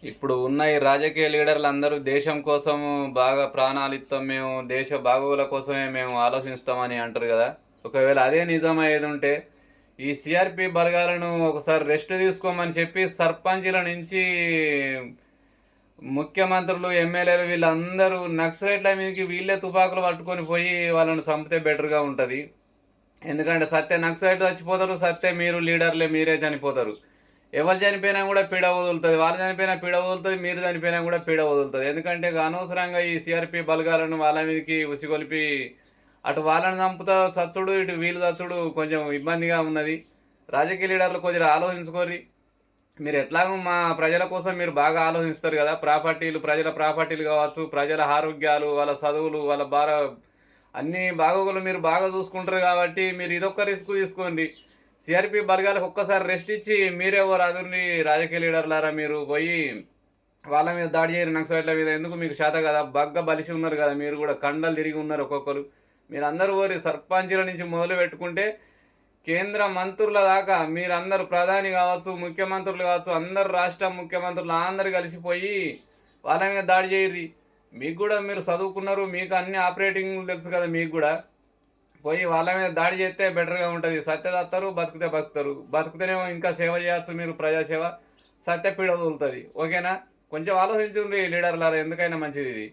ఇప్పుడు ఉన్న ఈ రాజకీయ లీడర్లు అందరూ దేశం కోసం బాగా ప్రాణాలు ఇస్తాం మేము, దేశ బాగోగుల కోసమే మేము ఆలోచిస్తామని అంటారు కదా. ఒకవేళ అదే నిజమయ్యేది ఉంటే ఈ సిఆర్పి బలగాలను ఒకసారి రెస్ట్ తీసుకోమని చెప్పి సర్పంచుల నుంచి ముఖ్యమంత్రులు, ఎమ్మెల్యేలు వీళ్ళందరూ నక్సలైట్ల మీదకి వీళ్ళే తుపాకులు పట్టుకొని పోయి వాళ్ళని చంపితే బెటర్గా ఉంటుంది. ఎందుకంటే సత్య నక్సలైట్లు చచ్చిపోతారు, సత్య మీరు లీడర్లే మీరే చనిపోతారు. ఎవరు చనిపోయినా కూడా పీడ వదులుతుంది, వాళ్ళు చనిపోయినా పీడ వదులుతుంది, మీరు చనిపోయినా కూడా పీడ వదులుతుంది. ఎందుకంటే అనవసరంగా ఈ సిఆర్పి బలగాలను వాళ్ళ మీదకి ఉసిగొలిపి అటు వాళ్ళని చంపుతా సచ్చుడు, ఇటు వీళ్ళు చచ్చుడు కొంచెం ఇబ్బందిగా ఉన్నది. రాజకీయ లీడర్లు కొంచెం ఆలోచించుకోర్రి. మీరు ఎట్లాగో మా ప్రజల కోసం మీరు బాగా ఆలోచిస్తారు కదా. ప్రాపర్టీలు, ప్రజల ప్రాపర్టీలు కావచ్చు, ప్రజల ఆరోగ్యాలు, వాళ్ళ చదువులు, వాళ్ళ అన్ని బాగోగులు మీరు బాగా చూసుకుంటారు కాబట్టి మీరు ఇదొక్క రిస్క్ తీసుకోండి. సిఆర్పి బలగాలకు ఒక్కసారి రెస్ట్ ఇచ్చి మీరెవరు అదుని రాజకీయ లీడర్లారా మీరు పోయి వాళ్ళ మీద దాడి చేయరు, నక్సలైట్ల మీద. ఎందుకు మీకు శాత కదా, బగ్గ బలిసి ఉన్నారు కదా, మీరు కూడా కండలు తిరిగి ఉన్నారు ఒక్కొక్కరు. మీరు అందరూ ఓరి సర్పంచుల నుంచి మొదలు పెట్టుకుంటే కేంద్ర మంత్రుల దాకా మీరందరూ ప్రధాని కావచ్చు, ముఖ్యమంత్రులు కావచ్చు, అందరు రాష్ట్ర ముఖ్యమంత్రులు అందరు కలిసిపోయి వాళ్ళ మీద దాడి చేయర్రి. మీకు కూడా మీరు చదువుకున్నారు, మీకు అన్ని ఆపరేటింగ్ తెలుసు కదా, మీకు కూడా పోయి వాళ్ళ మీద దాడి చేస్తే బెటర్గా ఉంటుంది. సత్య తత్తారు, బతికితే బతుకుతారు, బతుకుతేనేమో ఇంకా సేవ చేయవచ్చు మీరు, ప్రజాసేవ. సత్య పీడ వదులుతుంది. ఓకేనా? కొంచెం ఆలోచించుండ్రి లీడర్లారా, ఎందుకైనా మంచిది ఇది.